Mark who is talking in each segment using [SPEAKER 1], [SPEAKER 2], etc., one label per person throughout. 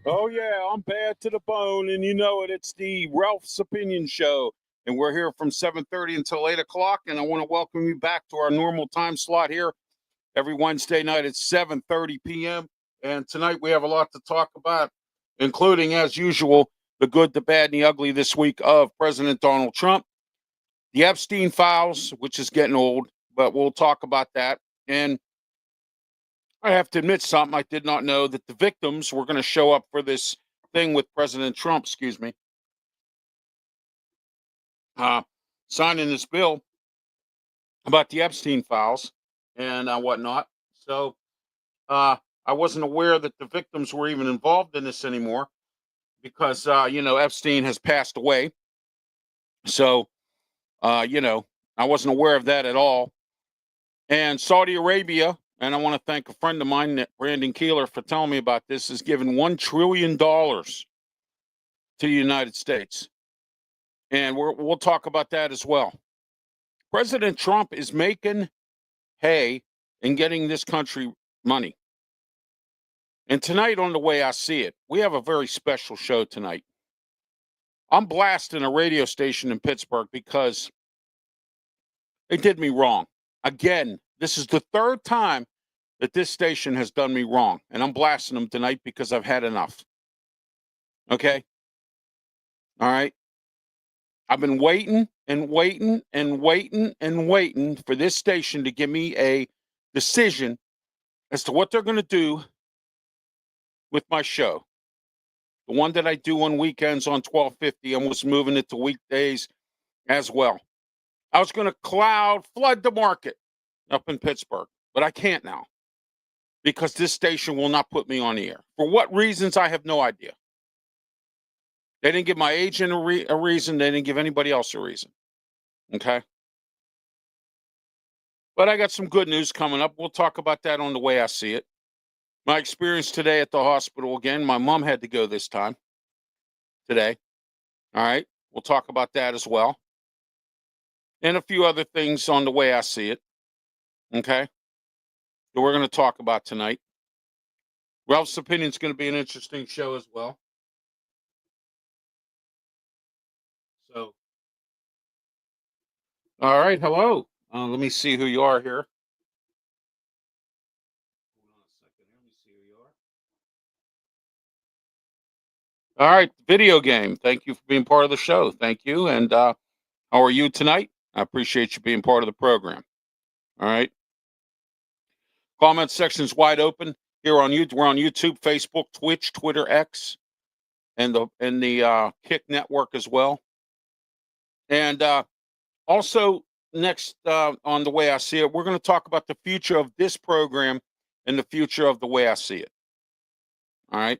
[SPEAKER 1] Oh, yeah, I'm bad to the bone, and you know it. It's the Ralph's Opinion Show, and we're here from 7:30 until 8 o'clock, and I want to welcome you back to our normal time slot here every Wednesday night at 7:30 p.m., and tonight we have a lot to talk about, including, as usual, the good, the bad, and the ugly this week of President Donald Trump, the Epstein files, which is getting old, but we'll talk about that, and I have to admit something. I did not know that the victims were going to show up for this thing with President Trump, signing this bill about the Epstein files and whatnot. So I wasn't aware that the victims were even involved in this anymore because, Epstein has passed away. So, I wasn't aware of that at all. And Saudi Arabia, and I want to thank a friend of mine, Brandon Keeler, for telling me about this, is giving $1 trillion to the United States. And we'll talk about that as well. President Trump is making hay and getting this country money. And tonight, on the way I see it, we have a very special show tonight. I'm blasting a radio station in Pittsburgh because they did me wrong. Again, this is the third time that this station has done me wrong. And I'm blasting them tonight because I've had enough. Okay? All right? I've been waiting and waiting and waiting and waiting for this station to give me a decision as to what they're going to do with my show. The one that I do on weekends on 1250, and was moving it to weekdays as well. I was going to flood the market up in Pittsburgh, but I can't now because this station will not put me on the air. For what reasons, I have no idea. They didn't give my agent a reason. They didn't give anybody else a reason. Okay? But I got some good news coming up. We'll talk about that on the way I see it. My experience today at the hospital again. My mom had to go this time today. All right. We'll talk about that as well. And a few other things on the way I see it. Okay. That we're going to talk about tonight. Ralph's Opinion is going to be an interesting show as well. So, all right. Hello. Let me see who you are here. Hold on a second. Let me see who you are. All right. Video game. Thank you for being part of the show. Thank you. And how are you tonight? I appreciate you being part of the program. All right. Comment section's wide open here on YouTube. We're on YouTube, Facebook, Twitch, Twitter, X, and the Kick Network as well. And also next on the way I see it, we're going to talk about the future of this program and the future of the way I see it. All right.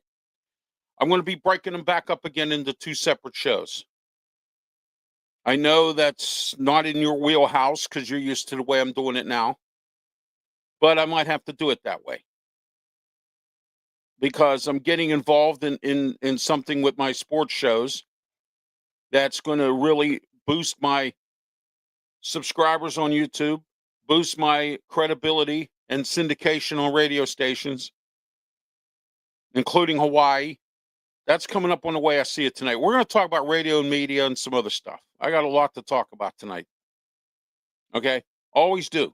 [SPEAKER 1] I'm going to be breaking them back up again into two separate shows. I know that's not in your wheelhouse because you're used to the way I'm doing it now. But I might have to do it that way because I'm getting involved in something with my sports shows that's going to really boost my subscribers on YouTube, boost my credibility and syndication on radio stations, including Hawaii. That's coming up on the way I see it tonight. We're going to talk about radio and media and some other stuff. I got a lot to talk about tonight. Okay? Always do.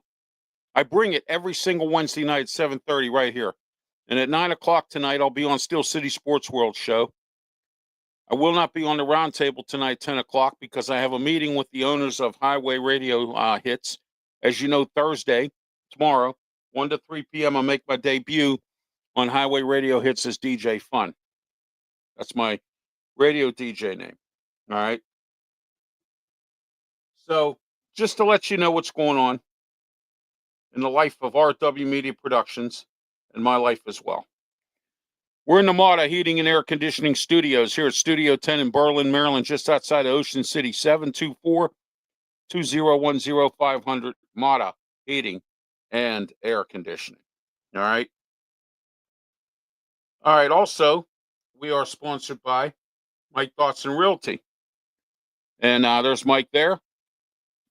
[SPEAKER 1] I bring it every single Wednesday night at 7:30 right here. And at 9 o'clock tonight, I'll be on Steel City Sports World show. I will not be on the roundtable tonight, 10 o'clock, because I have a meeting with the owners of Highway Radio Hits. As you know, Thursday, tomorrow, 1 to 3 p.m., I'll make my debut on Highway Radio Hits as DJ Fun. That's my radio DJ name. All right. So, just to let you know what's going on in the life of RW Media Productions and my life as well. We're in the Mata Heating and Air Conditioning Studios here at Studio 10 in Berlin, Maryland, just outside of Ocean City. 724-2010-500 Mata Heating and Air Conditioning. All right. All right. Also, we are sponsored by Mike Dotson Realty. And there's Mike there.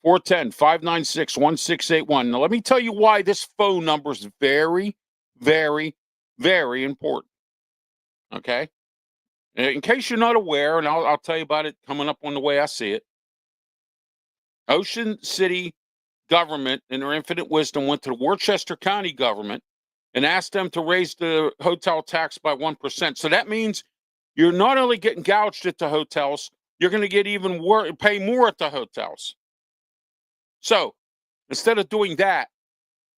[SPEAKER 1] 410-596-1681. Now, let me tell you why this phone number is very, very, very important. Okay? In case you're not aware, and I'll tell you about it coming up on the way I see it. Ocean City government, in their infinite wisdom, went to the Worcester County government and asked them to raise the hotel tax by 1%. So that means you're not only getting gouged at the hotels, you're going to get even pay more at the hotels. So instead of doing that,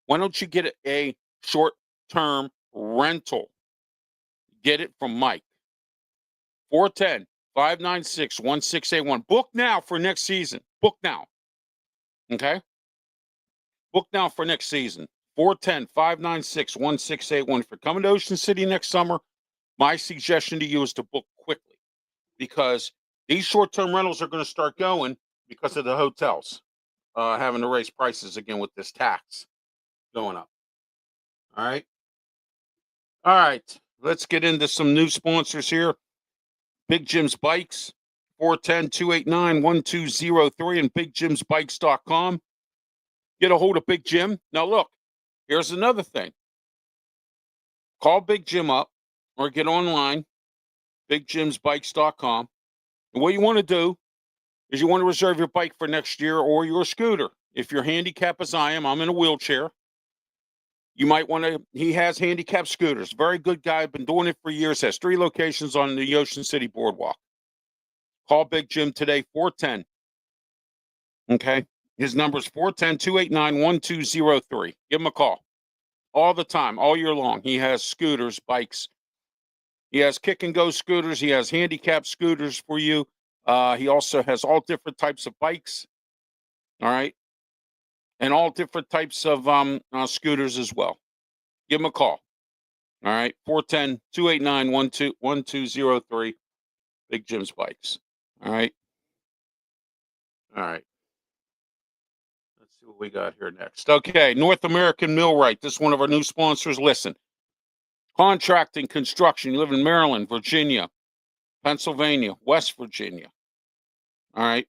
[SPEAKER 1] why don't you get a short-term rental? Get it from Mike. 410-596-1681. Book now for next season. Book now. Okay? Book now for next season. 410-596-1681. If you're coming to Ocean City next summer, my suggestion to you is to book quickly, because these short-term rentals are going to start going because of the hotels having to raise prices again with this tax going up. All right. All right. Let's get into some new sponsors here. Big Jim's Bikes, 410-289-1203 and bigjimsbikes.com. Get a hold of Big Jim. Now, look, here's another thing. Call Big Jim up or get online, bigjimsbikes.com. And what you want to do is you want to reserve your bike for next year or your scooter. If you're handicapped as I am, I'm in a wheelchair. You might want to, he has handicapped scooters. Very good guy, been doing it for years, has 3 locations on the Ocean City Boardwalk. Call Big Jim today, 410. Okay? His number is 410-289-1203. Give him a call. All the time, all year long. He has scooters, bikes. He has kick and go scooters. He has handicapped scooters for you. He also has all different types of bikes. All right? And all different types of scooters as well. Give him a call. All right? 410-289-1203. Big Jim's Bikes. All right? All right. Let's see what we got here next. Okay, North American Millwright. This is one of our new sponsors. Listen, contracting, construction. You live in Maryland, Virginia, Pennsylvania, West Virginia. All right,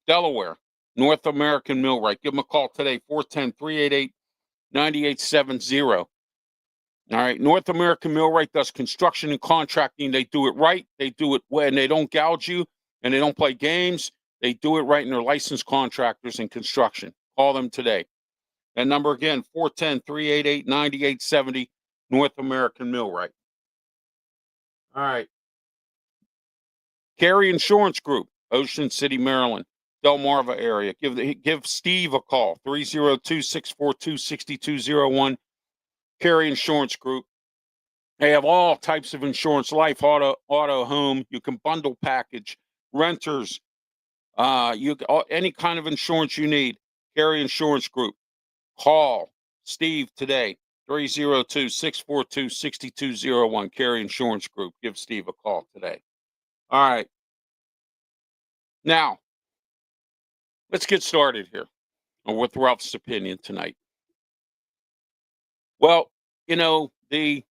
[SPEAKER 1] Delaware, North American Millwright. Give them a call today, 410-388-9870. All right, North American Millwright does construction and contracting. They do it right. They do it when they don't gouge you and they don't play games. They do it right, and they're licensed contractors in construction. Call them today. That number again, 410-388-9870, North American Millwright. All right. Carey Insurance Group, Ocean City, Maryland, Delmarva area. Give Steve a call, 302-642-6201. Carey Insurance Group. They have all types of insurance, life, auto, home. You can bundle package, renters, any kind of insurance you need. Carey Insurance Group. Call Steve today, 302-642-6201. Carey Insurance Group. Give Steve a call today. All right. Now, let's get started here with Ralph's opinion tonight. Well, everybody's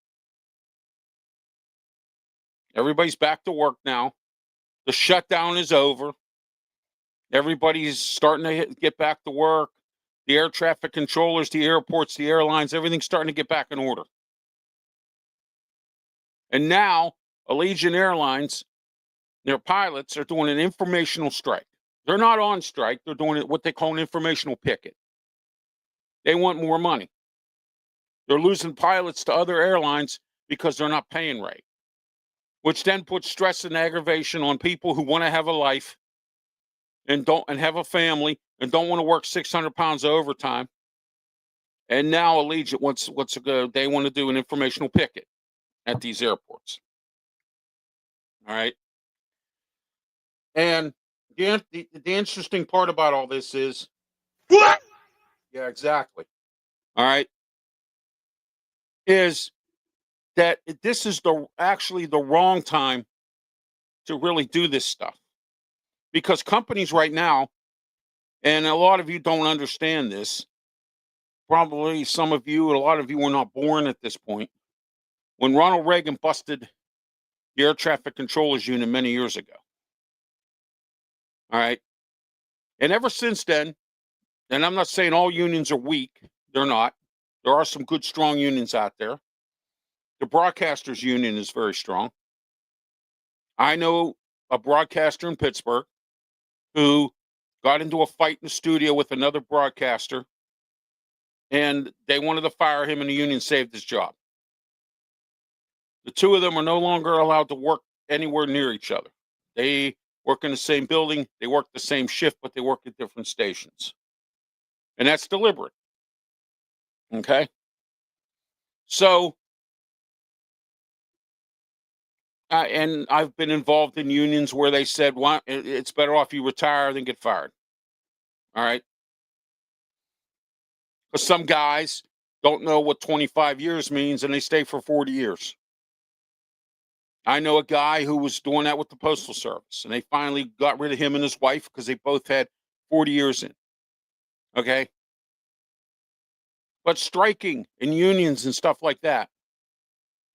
[SPEAKER 1] back to work now. The shutdown is over. Everybody's starting to get back to work. The air traffic controllers, the airports, the airlines, everything's starting to get back in order. And now, Allegiant Airlines, their pilots are doing an informational strike. They're not on strike. They're doing what they call an informational picket. They want more money. They're losing pilots to other airlines because they're not paying right, which then puts stress and aggravation on people who want to have a life and have a family and don't want to work 600 pounds of overtime. And now Allegiant they want to do an informational picket at these airports. All right. And The interesting part about all this is, yeah, exactly. All right, is that this is actually the wrong time to really do this stuff, because companies right now, and a lot of you don't understand this. Probably some of you, a lot of you were not born at this point when Ronald Reagan busted the air traffic controllers unit many years ago. All right, and ever since then, and I'm not saying all unions are weak. They're not. There are some good, strong unions out there. The broadcasters union is very strong. I know a broadcaster in Pittsburgh who got into a fight in the studio with another broadcaster, and they wanted to fire him, and the union saved his job. The two of them are no longer allowed to work anywhere near each other. They work in the same building, they work the same shift, but they work at different stations. And that's deliberate. Okay. So, and I've been involved in unions where they said, "Why it's better off you retire than get fired." All right. Because some guys don't know what 25 years means and they stay for 40 years. I know a guy who was doing that with the Postal Service, and they finally got rid of him and his wife because they both had 40 years in. Okay. But striking and unions and stuff like that.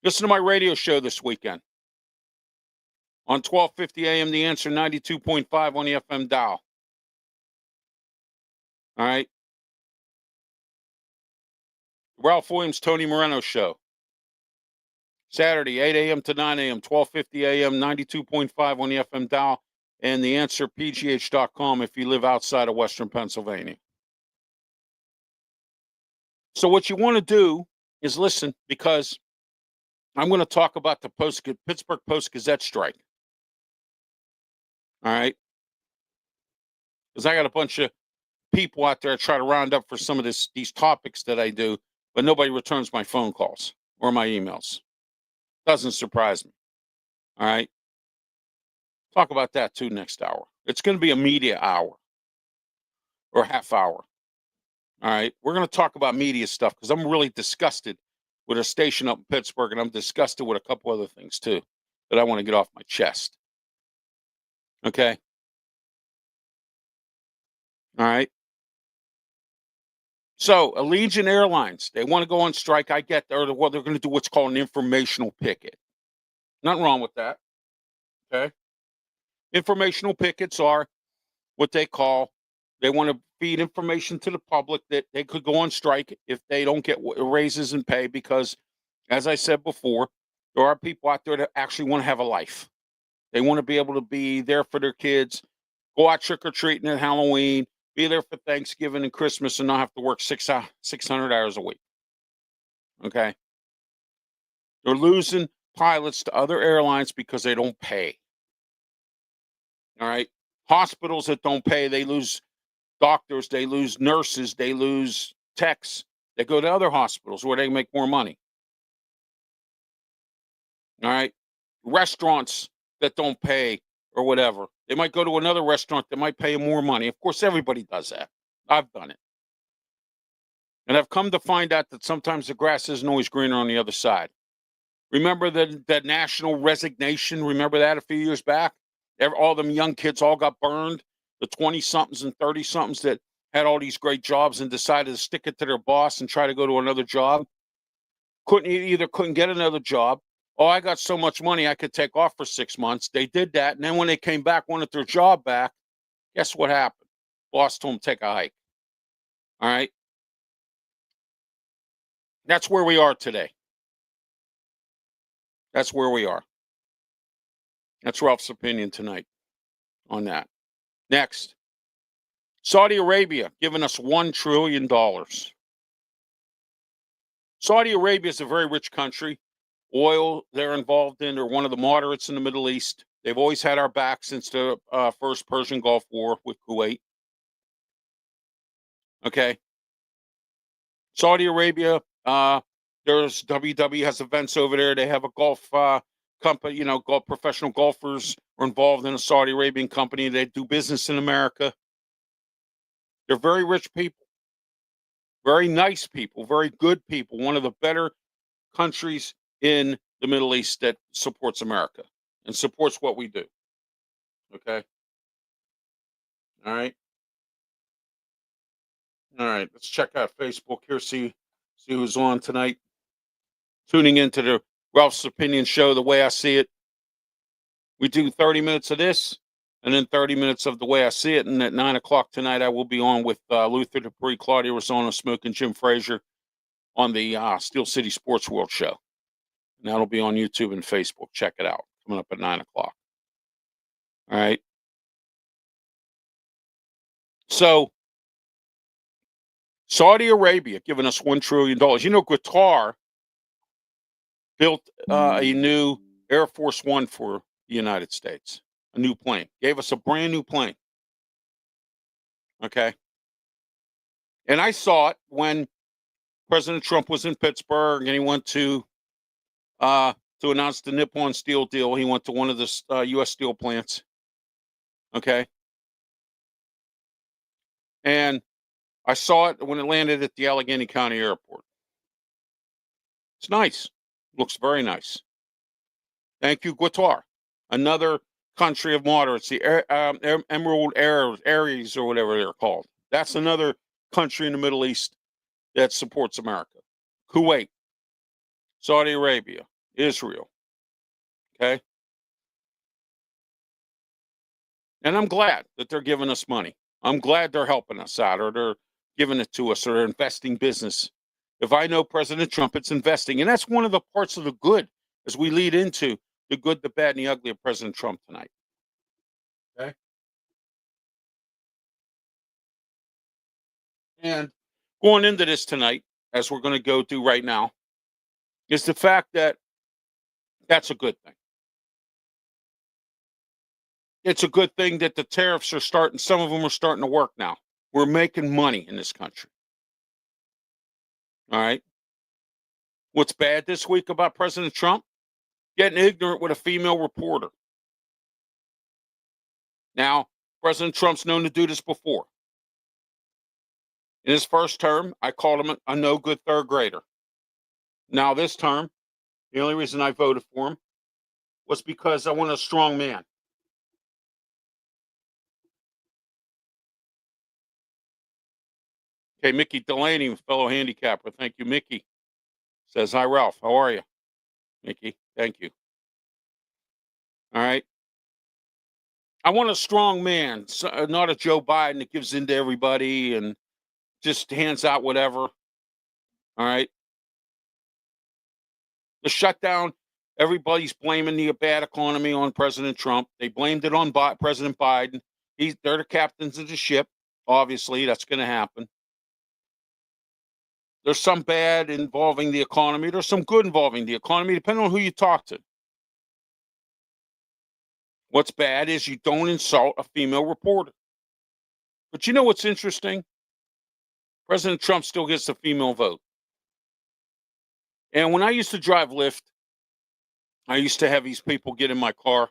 [SPEAKER 1] Listen to my radio show this weekend on 1250 AM, The Answer, 92.5 on the FM dial. All right. Ralph Williams, Tony Moreno show. Saturday, 8 a.m. to 9 a.m., 1250 AM, 92.5 on the FM dial, and theanswerpgh.com if you live outside of Western Pennsylvania. So what you want to do is listen, because I'm going to talk about the Pittsburgh Post-Gazette strike. All right? Because I got a bunch of people out there try to round up for some of these topics that I do, but nobody returns my phone calls or my emails. Doesn't surprise me. All right? Talk about that too next hour. It's going to be a media hour or half hour. All right? We're going to talk about media stuff because I'm really disgusted with a station up in Pittsburgh, and I'm disgusted with a couple other things too that I want to get off my chest. Okay? All right? So, Allegiant Airlines, they want to go on strike. I get there. Well, they're going to do what's called an informational picket. Nothing wrong with that. Okay? Informational pickets are what they want to feed information to the public that they could go on strike if they don't get raises in pay, because, as I said before, there are people out there that actually want to have a life. They want to be able to be there for their kids, go out trick-or-treating at Halloween, be there for Thanksgiving and Christmas, and not have to work 600 hours a week. Okay? They're losing pilots to other airlines because they don't pay. All right? Hospitals that don't pay, they lose doctors, they lose nurses, they lose techs. They go to other hospitals where they make more money. All right? Restaurants that don't pay or whatever, they might go to another restaurant that might pay them more money. Of course, everybody does that. I've done it. And I've come to find out that sometimes the grass isn't always greener on the other side. Remember that national resignation? Remember that a few years back? All them young kids all got burned. The 20-somethings and 30-somethings that had all these great jobs and decided to stick it to their boss and try to go to another job. Couldn't get another job. Oh, I got so much money I could take off for 6 months. They did that. And then when they came back, wanted their job back, guess what happened? Boss told them take a hike. All right. That's where we are today. That's where we are. That's Ralph's opinion tonight on that. Next, Saudi Arabia giving us $1 trillion. Saudi Arabia is a very rich country. Oil they're involved in. They're one of the moderates in the Middle East. They've always had our back since the first Persian Gulf War with Kuwait. Okay. Saudi Arabia, there's WWE has events over there. They have a golf company, professional golfers are involved in a Saudi Arabian company. They do business in America. They're very rich people, very nice people, very good people. One of the better countries in the Middle East that supports America and supports what we do. Okay. All right. All right. Let's check out Facebook here. See who's on tonight. Tuning into the Ralph's Opinion Show. The way I see it, we do 30 minutes of this, and then 30 minutes of the way I see it. And at 9 o'clock tonight, I will be on with Luther Dupree, Claudia Rosano, Smoke, and Jim Frazier on the Steel City Sports World Show. And that'll be on YouTube and Facebook. Check it out. Coming up at 9 o'clock. All right. So Saudi Arabia giving us $1 trillion. Qatar built a new Air Force One for the United States, a new plane. Gave us a brand new plane. Okay. And I saw it when President Trump was in Pittsburgh and he went to announce the Nippon Steel deal. He went to one of the U.S. steel plants. Okay. And I saw it when it landed at the Allegheny County Airport. It's nice. Looks very nice. Thank you, Qatar. Another country of moderates, the Emerald Aries or whatever they're called. That's another country in the Middle East that supports America. Kuwait, Saudi Arabia, Israel. Okay. And I'm glad that they're giving us money. I'm glad they're helping us out, or they're giving it to us, or they're investing business. If I know President Trump, it's investing. And that's one of the parts of the good as we lead into the good, the bad, and the ugly of President Trump tonight. Okay. And going into this tonight, as we're going to go do right now, is the fact that that's a good thing. It's a good thing that the tariffs are starting. Some of them are starting to work now. We're making money in this country. All right. What's bad this week about President Trump? Getting ignorant with a female reporter. Now, President Trump's known to do this before. In his first term, I called him a no good third grader. Now, this term, the only reason I voted for him was because I want a strong man. Okay, Mickey Delaney, fellow handicapper. Thank you, Mickey. Says, hi, Ralph. How are you? Mickey, thank you. All right. I want a strong man, not a Joe Biden that gives in to everybody and just hands out whatever. All right. The shutdown, everybody's blaming the bad economy on President Trump. They blamed it on President Biden. They're the captains of the ship. Obviously, that's going to happen. There's some bad involving the economy. There's some good involving the economy, depending on who you talk to. What's bad is you don't insult a female reporter. But you know what's interesting? President Trump still gets the female vote. And when I used to drive Lyft, I used to have these people get in my car.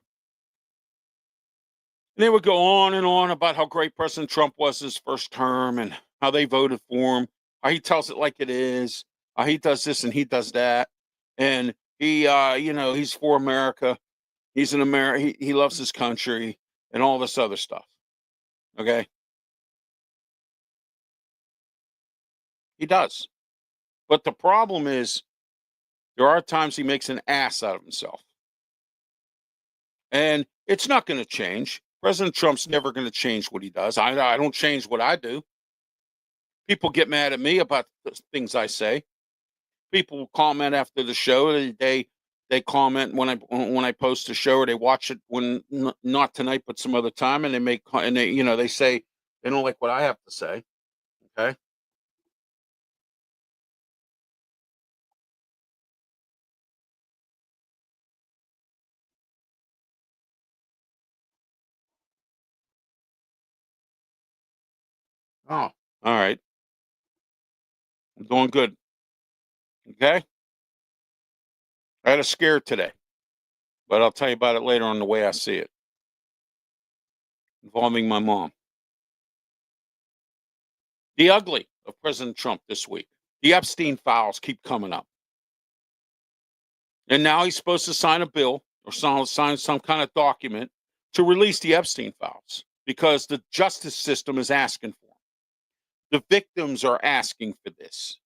[SPEAKER 1] And they would go on and on about how great President Trump was his first term and how they voted for him. How he tells it like it is. How he does this and he does that. And he, he's for America. He's an American. He loves his country and all this other stuff. Okay. He does. But the problem is there are times he makes an ass out of himself. And it's not going to change. President Trump's never going to change what he does. I don't change what I do. People get mad at me about the things I say. People comment after the show. They comment when I post the show, or they watch it when not tonight but some other time, and they say they don't like what I have to say. Okay. Oh, all right. I'm doing good. Okay. I had a scare today. but I'll tell you about it later on the way I see it, involving my mom. The ugly of President Trump this week. The Epstein files keep coming up. And now he's supposed to sign a bill or sign some kind of document to release the Epstein files because the justice system is asking for them. The victims are asking for this.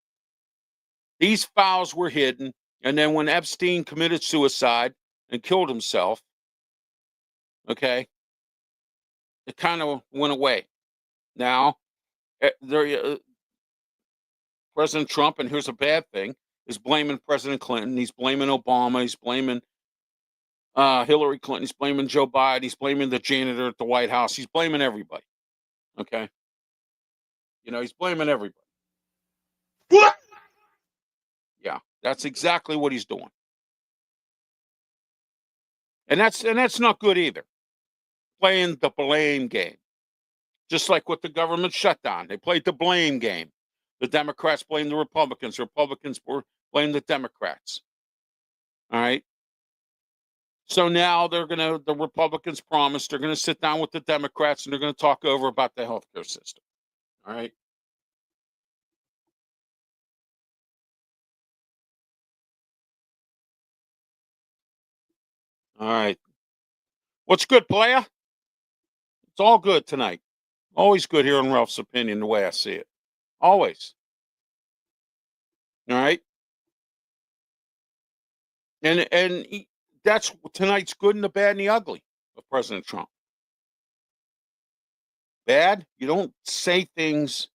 [SPEAKER 1] These files were hidden, and then when Epstein committed suicide and killed himself, okay, it kind of went away. Now, President Trump, and here's a bad thing, is blaming President Clinton. He's blaming Obama. He's blaming Hillary Clinton. He's blaming Joe Biden. He's blaming the janitor at the White House. He's blaming everybody. Okay. He's blaming everybody. What? Yeah, that's exactly what he's doing. And that's not good either. Playing the blame game. Just like with the government shutdown. They played the blame game. The Democrats blamed the Republicans. The Republicans blamed the Democrats. All right. So now the Republicans promised they're going to sit down with the Democrats and they're going to talk over about the healthcare system. All right. All right. What's good, playa? It's all good tonight. Always good hearing Ralph's opinion the way I see it. Always. All right. And that's tonight's good and the bad and the ugly of President Trump. Bad, you don't say things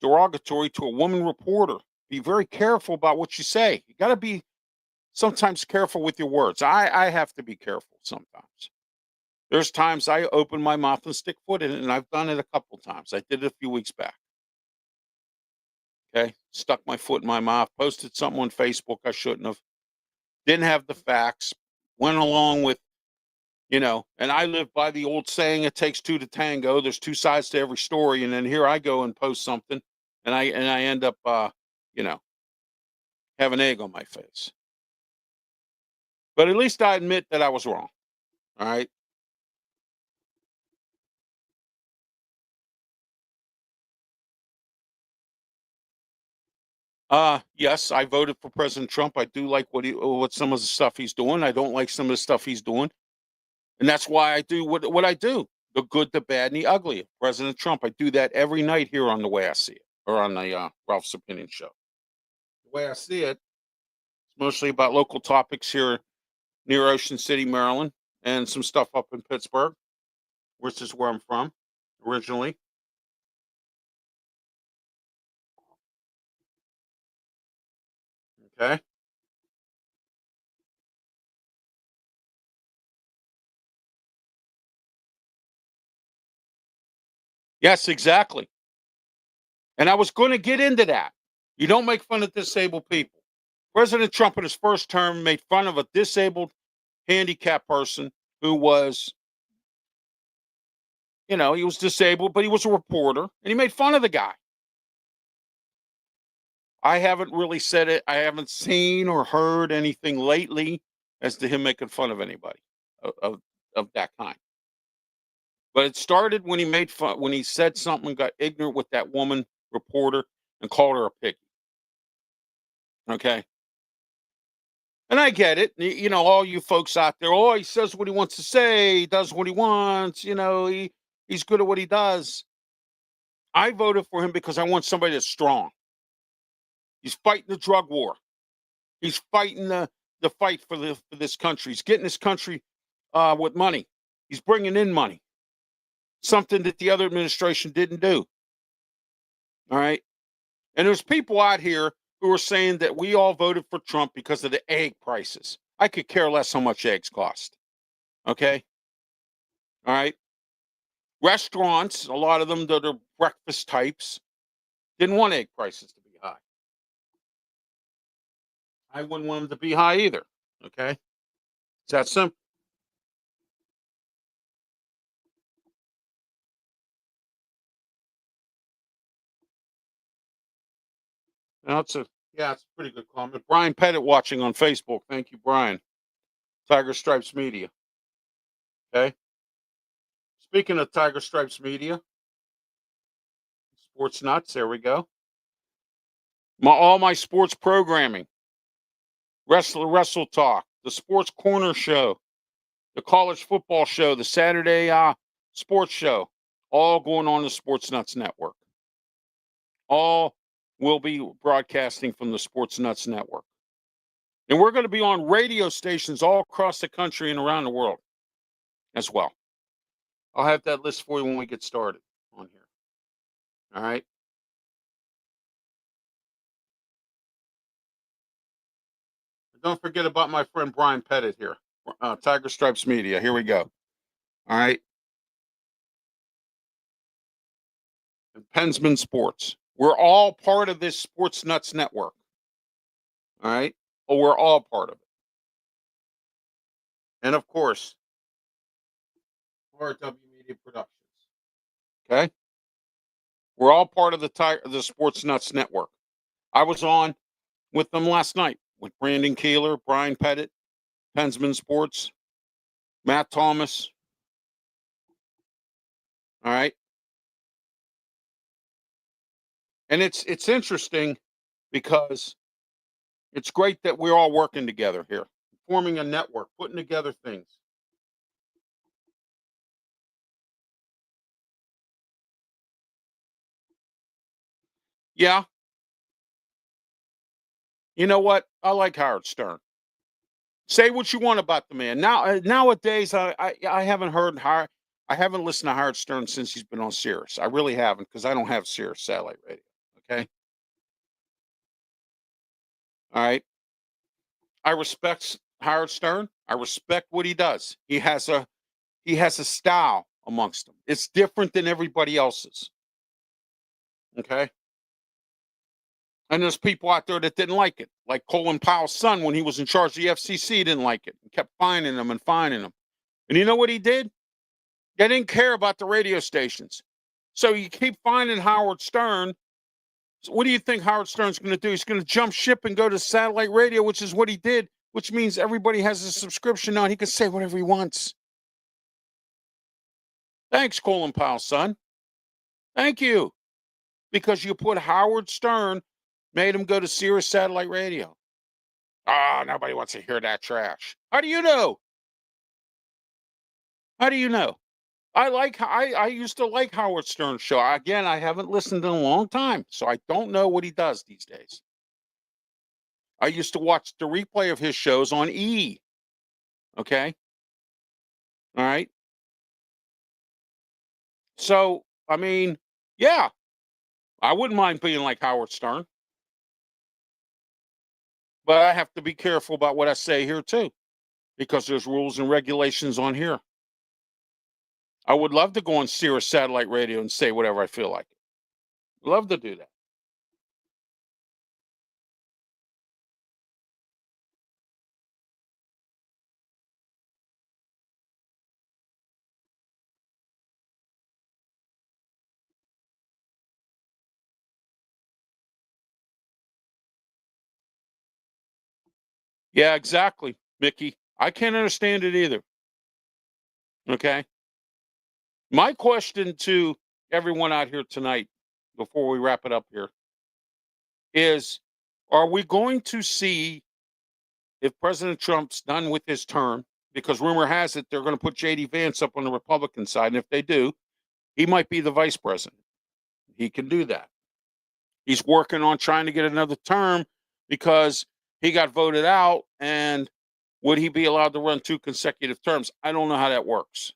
[SPEAKER 1] derogatory to a woman reporter. Be very careful about what you say. You got to be sometimes careful with your words. I have to be careful sometimes. There's times I open my mouth and stick foot in it, and I've done it a couple times. I did it a few weeks back. Okay, stuck my foot in my mouth, posted something on Facebook I shouldn't have, didn't have the facts, went along with, and I live by the old saying, it takes two to tango. There's two sides to every story. And then here I go and post something and I end up, have an egg on my face. But at least I admit that I was wrong. All right. Yes, I voted for President Trump. I do like what some of the stuff he's doing. I don't like some of the stuff he's doing. And that's why I do what I do. The good, the bad, and the ugly of President Trump. I do that every night here on The Way I See It, or on the Ralph's Opinion Show. The way I see it, it's mostly about local topics here near Ocean City, Maryland, and some stuff up in Pittsburgh, which is where I'm from originally. Okay. Yes, exactly. And I was going to get into that. You don't make fun of disabled people. President Trump in his first term made fun of a disabled handicapped person who was, he was disabled, but he was a reporter, and he made fun of the guy. I haven't really said it. I haven't seen or heard anything lately as to him making fun of anybody of that kind. But it started when he made fun, when he said something and got ignorant with that woman reporter and called her a piggy. Okay. And I get it. All you folks out there, oh, he says what he wants to say. He does what he wants. He's good at what he does. I voted for him because I want somebody that's strong. He's fighting the drug war. He's fighting the fight for this country. He's getting this country with money. He's bringing in money, something that the other administration didn't do. All right. And there's people out here who are saying that we all voted for Trump because of the egg prices. I could care less how much eggs cost. Okay. All right. Restaurants, a lot of them that are breakfast types, didn't want egg prices to be high. I wouldn't want them to be high either. Okay. It's that simple. That's it's a pretty good comment. Brian Pettit watching on Facebook. Thank you, Brian. Tiger Stripes Media. Okay. Speaking of Tiger Stripes Media, Sports Nuts, there we go. All my sports programming, Wrestle Talk, the Sports Corner Show, the College Football Show, the Saturday Sports Show, all going on the Sports Nuts Network. All will be broadcasting from the Sports Nuts Network. And we're going to be on radio stations all across the country and around the world as well. I'll have that list for you when we get started on here. All right. Don't forget about my friend Brian Pettit here, Tiger Stripes Media. Here we go. All right. And Pensman Sports. We're all part of this Sports Nuts Network. All right. Oh, we're all part of it. And of course, RW Media Productions. Okay. We're all part of the Sports Nuts Network. I was on with them last night with Brandon Keeler, Brian Pettit, Pensman Sports, Matt Thomas. All right. And it's interesting because it's great that we're all working together here, forming a network, putting together things. Yeah. You know what? I like Howard Stern. Say what you want about the man. Nowadays, I haven't heard I haven't listened to Howard Stern since he's been on Sirius. I really haven't because I don't have Sirius satellite radio. Okay. All right. I respect Howard Stern. I respect what he does. He has a style amongst them. It's different than everybody else's. Okay. And there's people out there that didn't like it, like Colin Powell's son when he was in charge of the FCC didn't like it and kept fining them and fining them. And you know what he did? They didn't care about the radio stations. So you keep finding Howard Stern. So what do you think Howard Stern's going to do? He's going to jump ship and go to satellite radio, which is what he did, which means everybody has a subscription now and he can say whatever he wants. Thanks, Colin Powell's son. Thank you. Because you put Howard Stern, made him go to Sirius Satellite Radio. Ah, nobody wants to hear that trash. How do you know? How do you know? I used to like Howard Stern's show. Again, I haven't listened in a long time, so I don't know what he does these days. I used to watch the replay of his shows on E. Okay. All right. So, I mean, yeah, I wouldn't mind being like Howard Stern. But I have to be careful about what I say here too, because there's rules and regulations on here. I would love to go on Sirius Satellite Radio and say whatever I feel like. Love to do that. Yeah, exactly, Mickey. I can't understand it either. Okay. My question to everyone out here tonight, before we wrap it up here, is are we going to see if President Trump's done with his term? Because rumor has it they're going to put J.D. Vance up on the Republican side. And if they do, he might be the vice president. He can do that. He's working on trying to get another term because he got voted out. And would he be allowed to run 2 consecutive terms? I don't know how that works.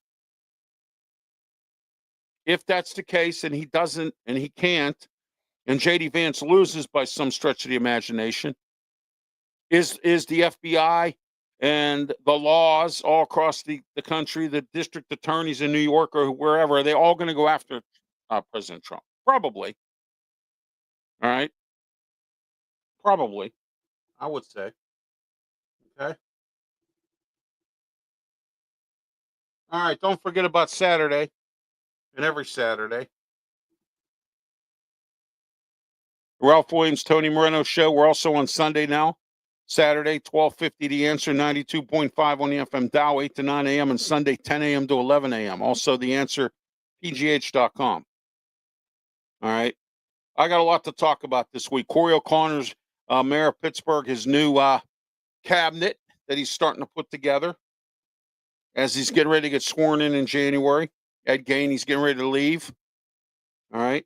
[SPEAKER 1] If that's the case and he doesn't and he can't, and J.D. Vance loses by some stretch of the imagination, is the FBI and the laws all across the country, the district attorneys in New York or wherever, are they all going to go after President Trump? Probably. All right. Probably, I would say. Okay. All right. Don't forget about Saturday and every Saturday. Ralph Williams, Tony Moreno show. We're also on Sunday now. Saturday, 12:50 The Answer, 92.5 on the FM dial, 8 to 9 a.m. and Sunday, 10 a.m. to 11 a.m. Also, The Answer, pgh.com. All right. I got a lot to talk about this week. Corey O'Connor's mayor of Pittsburgh, his new cabinet that he's starting to put together as he's getting ready to get sworn in January. Ed Gain, he's getting ready to leave. All right.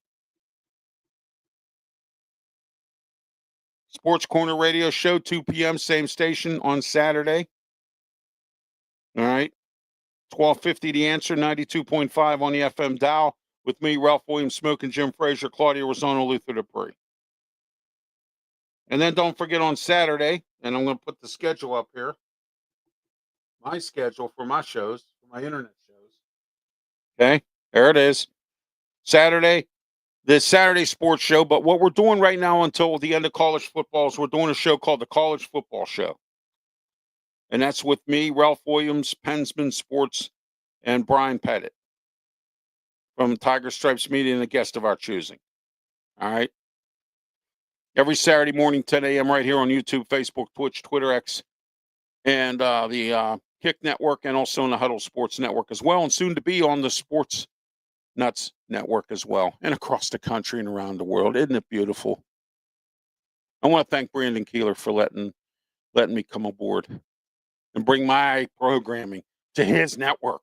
[SPEAKER 1] Sports Corner Radio Show, 2 p.m., same station on Saturday. All right. 12:50 The Answer, 92.5 on the FM dial. With me, Ralph Williams, Smoking Jim Frazier, Claudia Rosano, Luther Dupree. And then don't forget on Saturday, and I'm going to put the schedule up here, my schedule for my shows, for my internet shows. Okay, there it is. Saturday, the Saturday sports show. But what we're doing right now until the end of college football is we're doing a show called the College Football Show. And that's with me, Ralph Williams, Pensman Sports, and Brian Pettit from Tiger Stripes Media and a guest of our choosing. All right. Every Saturday morning, 10 a.m. right here on YouTube, Facebook, Twitch, Twitter, X, and the Kick Network, and also on the Huddle Sports Network as well, and soon to be on the Sports Nuts Network as well, and across the country and around the world. Isn't it beautiful? I want to thank Brandon Keeler for letting me come aboard and bring my programming to his network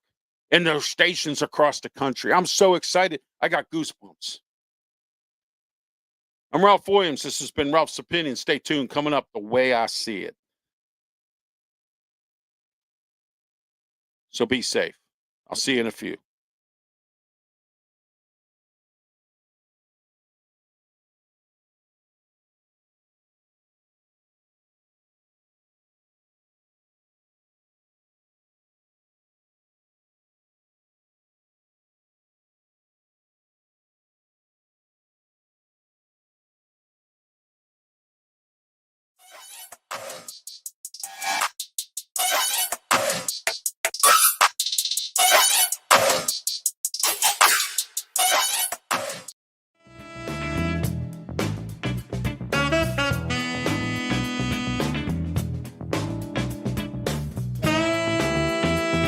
[SPEAKER 1] and those stations across the country. I'm so excited. I got goosebumps. I'm Ralph Williams. This has been Ralph's Opinion. Stay tuned. Coming up, The Way I See It. So be safe. I'll see you in a few.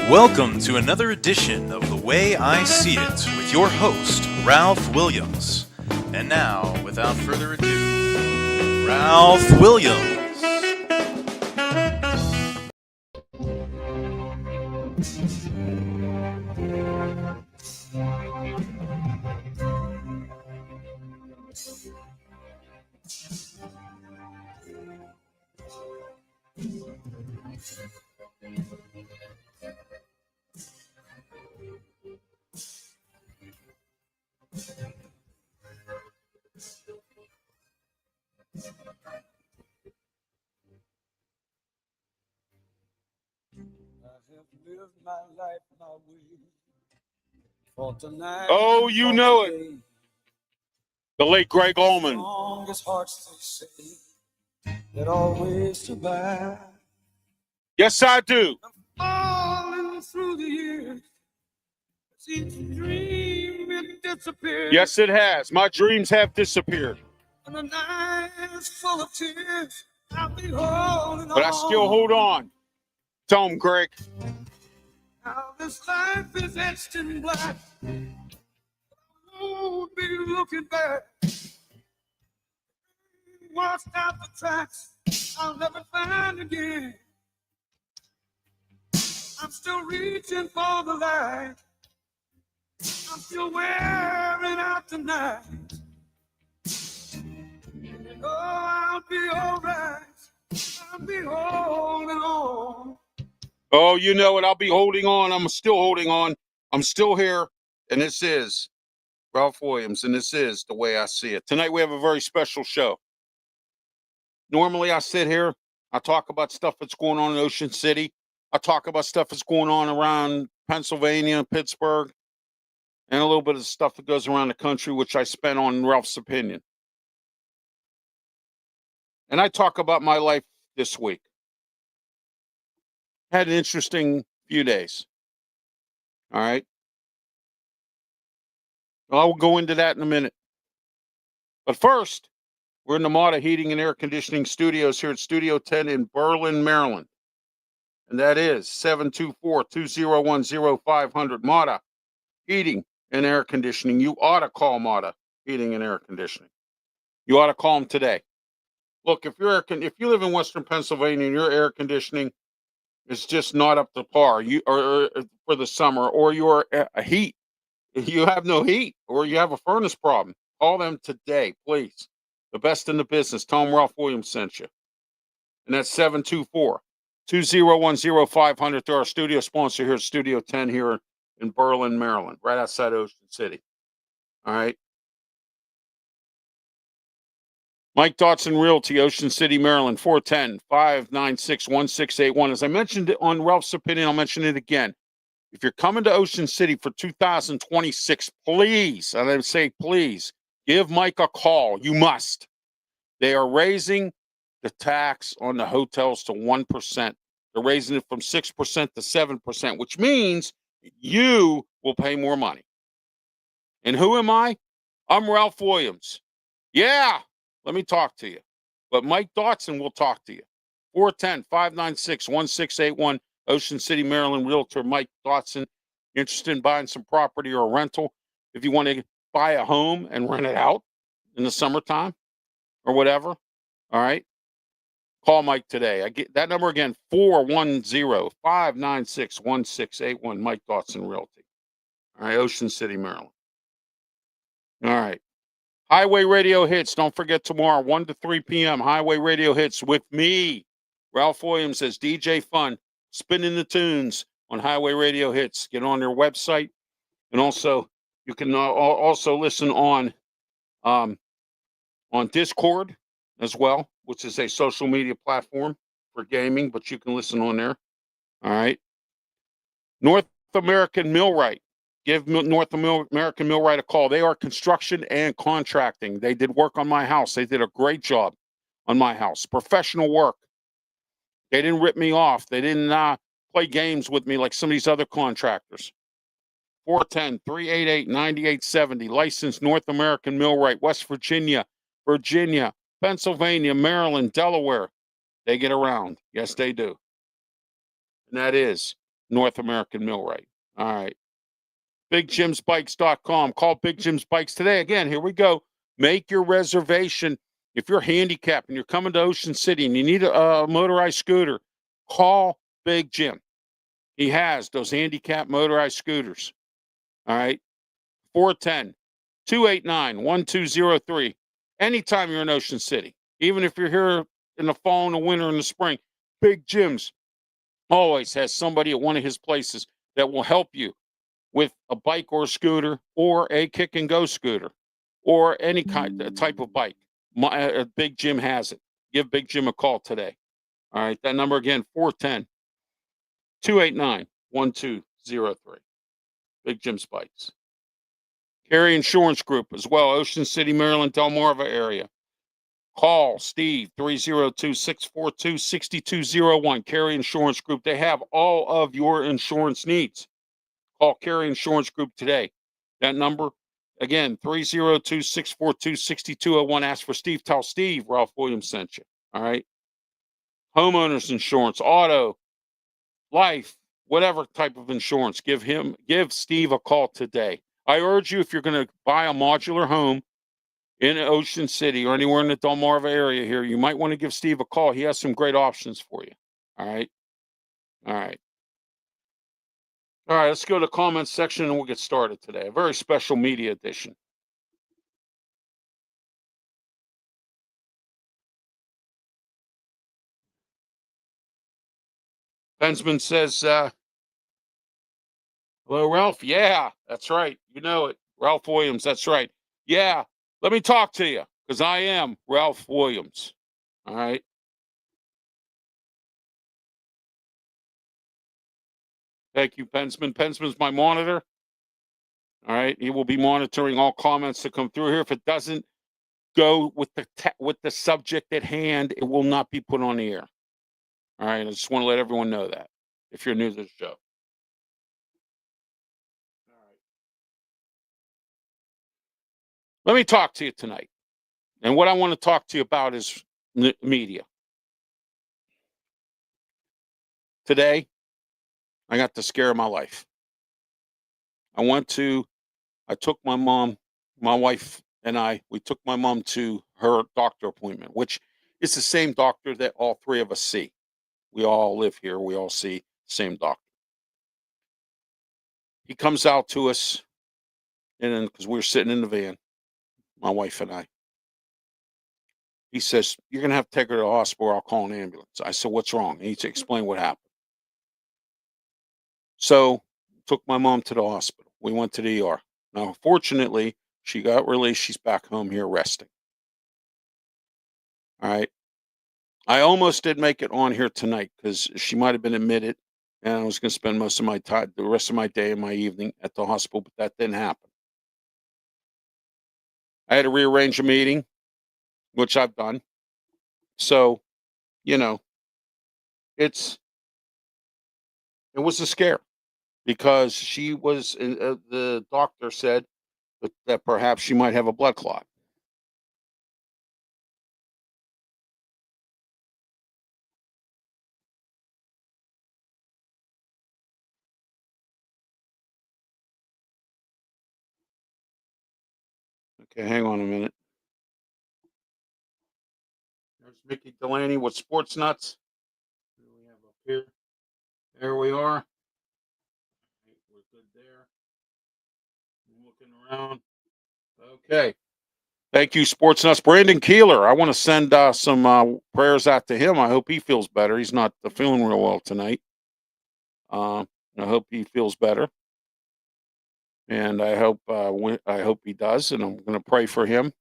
[SPEAKER 2] Welcome to another edition of The Way I See It with your host, Ralph Williams. And now, without further ado, Ralph Williams.
[SPEAKER 1] Oh, you know it. The late Greg Allman. Yes, I do. Yes, it has. My dreams have disappeared. And the night is full of tears. But I still hold on. Tell him, Greg. Now this life is etched in black. I won't be looking back. Washed out the tracks I'll never find again. I'm still reaching for the light. I'm still wearing out the night. Oh, I'll be all right. I'll be holding on. Oh, you know it. I'll be holding on. I'm still holding on. I'm still here. And this is Ralph Williams, and this is The Way I See It. Tonight we have a very special show. Normally I sit here, I talk about stuff that's going on in Ocean City. I talk about stuff that's going on around Pennsylvania, Pittsburgh, and a little bit of stuff that goes around the country, which I spent on Ralph's Opinion. And I talk about my life this week. Had an interesting few days. All right. Well, I will go into that in a minute. But first, We're in the Mata Heating and Air Conditioning Studios here at Studio 10 in Berlin, Maryland. And that is 724-201-0500. Mata Heating and Air Conditioning. You ought to call Mata Heating and Air Conditioning. You ought to call them today. Look, if you live in Western Pennsylvania and your air conditioning is just not up to par, or for the summer, or your heat, you have no heat, or you have a furnace problem, call them today, please. The best in the business. Tell them Ralph Williams sent you. And that's 724-201-0500. They're our studio sponsor here at Studio 10 here in Berlin, Maryland, right outside Ocean City. All right. Mike Dotson Realty, Ocean City, Maryland, 410-596-1681. As I mentioned on Ralph's Opinion, I'll mention it again. If you're coming to Ocean City for 2026, please, and I say please, give Mike a call. You must. They are raising the tax on the hotels to 1%. They're raising it from 6% to 7%, which means you will pay more money. And who am I? I'm Ralph Williams. Yeah, let me talk to you. But Mike Dotson will talk to you. 410-596-1681, Ocean City, Maryland, Realtor Mike Dotson. Interested in buying some property or a rental? If you want to buy a home and rent it out in the summertime or whatever, all right, call Mike today. I get that number again, 410-596-1681, Mike Dotson Realty. All right, Ocean City, Maryland. All right. Highway Radio Hits. Don't forget tomorrow, 1 to 3 p.m. Highway Radio Hits with me, Ralph Williams, as DJ Fun, spinning the tunes on Highway Radio Hits. Get on their website, and also you can also listen on Discord as well, which is a social media platform for gaming, but you can listen on there. All right. North American Millwright. Give North American Millwright a call. They are construction and contracting. They did work on my house. They did a great job on my house. Professional work. They didn't rip me off. They didn't play games with me like some of these other contractors. 410-388-9870. Licensed North American Millwright. West Virginia, Pennsylvania, Maryland, Delaware. They get around. Yes, they do. And that is North American Millwright. All right. BigJimsBikes.com. Call Big Jim's Bikes today. Again, here we go. Make your reservation. If you're handicapped and you're coming to Ocean City and you need a motorized scooter, call Big Jim. He has those handicapped motorized scooters. All right. 410-289-1203. Anytime you're in Ocean City, even if you're here in the fall and the winter and the spring, Big Jim's always has somebody at one of his places that will help you with a bike or a scooter or a kick and go scooter or any type of bike. Big Jim has it. Give Big Jim a call today. All right. That number again, 410-289-1203. Big Jim's Bikes. Carry Insurance Group as well. Ocean City, Maryland, Delmarva area. Call Steve, 302-642-6201. Carry Insurance Group. They have all of your insurance needs. Call Carry Insurance Group today. That number, again, 302-642-6201. Ask for Steve. Tell Steve Ralph Williams sent you. All right. Homeowners insurance, auto, life, whatever type of insurance. Give Steve a call today. I urge you, if you're going to buy a modular home in Ocean City or anywhere in the Delmarva area here, you might want to give Steve a call. He has some great options for you. All right. All right. All right, let's go to the comments section and we'll get started today. A very special media edition. Bensman says, hello, Ralph. Yeah, that's right. You know it. Ralph Williams, that's right. Yeah, let me talk to you because I am Ralph Williams. All right. Thank you, Pensman. Pensman's my monitor. All right. He will be monitoring all comments that come through here. If it doesn't go with the subject at hand, it will not be put on the air. All right. I just want to let everyone know that if you're new to the show. All right. Let me talk to you tonight. And what I want to talk to you about is media. Today, I got the scare of my life. I took my mom, my wife and we took my mom to her doctor appointment, which is the same doctor that all three of us see. We all live here. We all see the same doctor. He comes out to us, and then because we were sitting in the van, my wife and I, he says, "You're going to have to take her to the hospital, or I'll call an ambulance." I said, "What's wrong?" He to explain what happened. So, took my mom to the hospital. We went to the ER. Now, fortunately, she got released. She's back home here resting. All right. I almost did make it on here tonight because she might have been admitted, and I was going to spend most of my time, the rest of my day and my evening at the hospital, but that didn't happen. I had to rearrange a meeting, which I've done. So, you know, it's it was a scare because the doctor said that perhaps she might have a blood clot. Okay, hang on a minute. There's Mickey Delaney with Sports Nuts. Who do we have up here? There we are. We're good there. I'm looking around. Okay. Thank you, Sports Nuts. Brandon Keeler. I want to send some prayers out to him. I hope he feels better. He's not feeling real well tonight. I hope he feels better, and I hope he does. And I'm going to pray for him.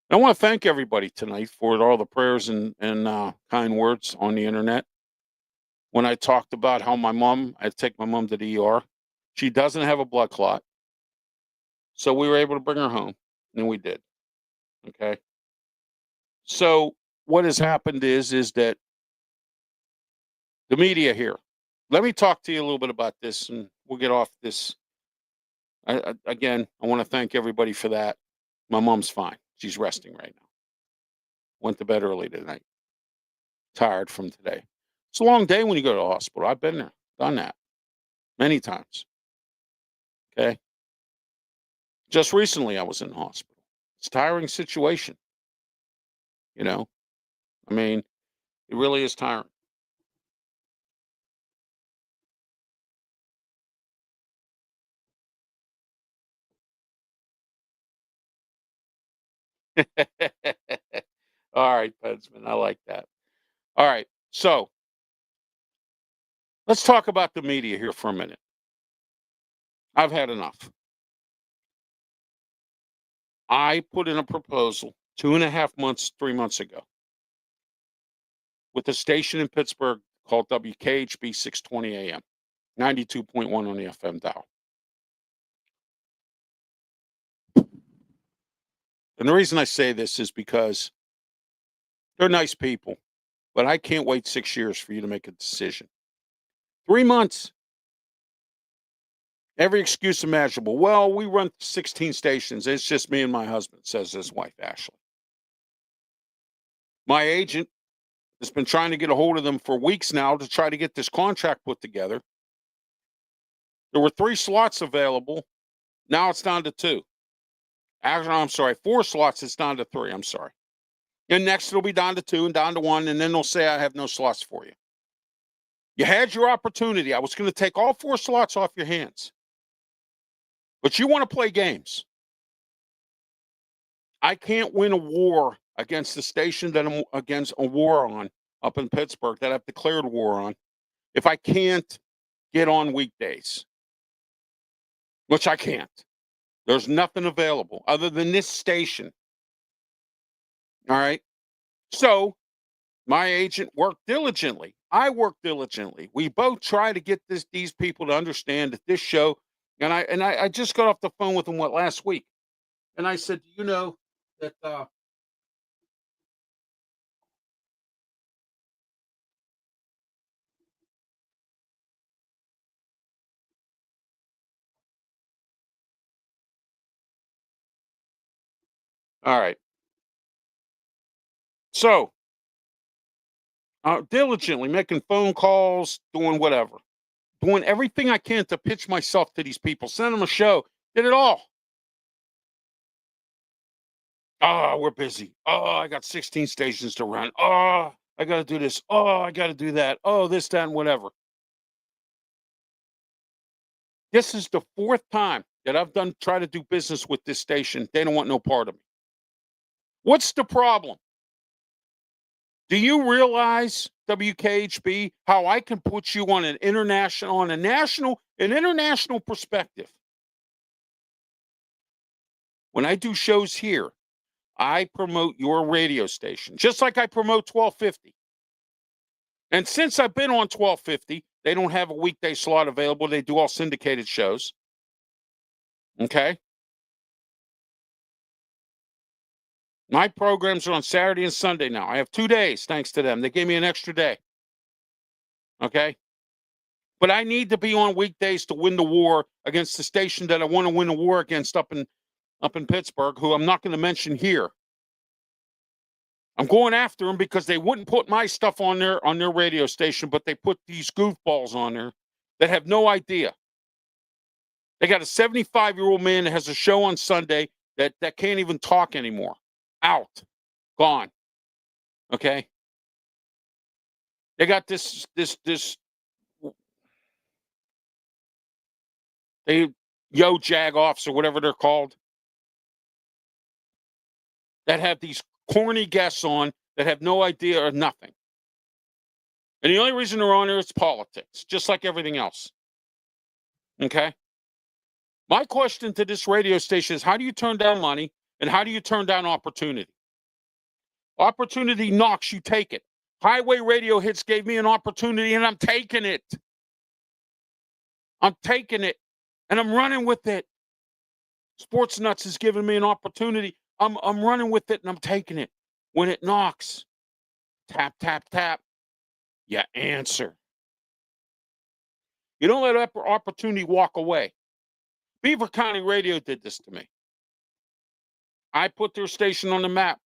[SPEAKER 1] I want to thank everybody tonight for all the prayers and kind words on the internet. When I talked about how I take my mom to the ER. She doesn't have a blood clot, so we were able to bring her home, and we did. Okay. So what has happened is that the media here. Let me talk to you a little bit about this, and we'll get off this. Again, I want to thank everybody for that. My mom's fine. She's resting right now. Went to bed early tonight. Tired from today. It's a long day when you go to the hospital. I've been there, done that many times. Okay. Just recently, I was in the hospital. It's a tiring situation. You know, I mean, it really is tiring. All right, Pensman. I like that. All right. So let's talk about the media here for a minute. I've had enough. I put in a proposal 2.5 months, 3 months ago with a station in Pittsburgh called WKHB 620 AM, 92.1 on the FM dial. And the reason I say this is because they're nice people, but I can't wait 6 years for you to make a decision. 3 months, every excuse imaginable. Well, we run 16 stations. It's just me and my husband, says his wife, Ashley. My agent has been trying to get a hold of them for weeks now to try to get this contract put together. There were 3 slots available. Now it's down to 2. Actually, I'm sorry, 4 slots. It's down to 3. I'm sorry. And next it'll be down to 2 and down to 1, and then they'll say I have no slots for you. You had your opportunity. I was going to take all 4 slots off your hands, but you want to play games. I can't win a war against the station that I'm against a war on up in Pittsburgh that I've declared war on if I can't get on weekdays, which I can't. There's nothing available other than this station. All right. So my agent worked diligently. I worked diligently. We both try to get these people to understand that this show, and I just got off the phone with them last week, and I said, you know that all right. So, diligently making phone calls, doing whatever, doing everything I can to pitch myself to these people, send them a show, did it all. Oh, we're busy. Oh, I got 16 stations to run. Oh, I got to do this. Oh, I got to do that. Oh, this, that, and whatever. This is the fourth time that I've try to do business with this station. They don't want no part of me. What's the problem? Do you realize, WKHB, how I can put you on an international perspective? When I do shows here, I promote your radio station, just like I promote 1250. And since I've been on 1250, they don't have a weekday slot available. They do all syndicated shows. Okay. My programs are on Saturday and Sunday now. I have 2 days, thanks to them. They gave me an extra day. Okay. But I need to be on weekdays to win the war against the station that I want to win a war against up in Pittsburgh, who I'm not going to mention here. I'm going after them because they wouldn't put my stuff on their radio station, but they put these goofballs on there that have no idea. They got a 75-year-old man that has a show on Sunday that can't even talk anymore. Out. Gone. Okay? They got this they Jag-offs or whatever they're called that have these corny guests on that have no idea or nothing. And the only reason they're on there is politics, just like everything else. Okay? My question to this radio station is, how do you turn down money and how do you turn down opportunity? Opportunity knocks, you take it. Highway Radio Hits gave me an opportunity and I'm taking it. I'm taking it and I'm running with it. Sports Nuts has given me an opportunity. I'm running with it and I'm taking it. When it knocks, tap, tap, tap, you answer. You don't let opportunity walk away. Beaver County Radio did this to me. I put their station on the map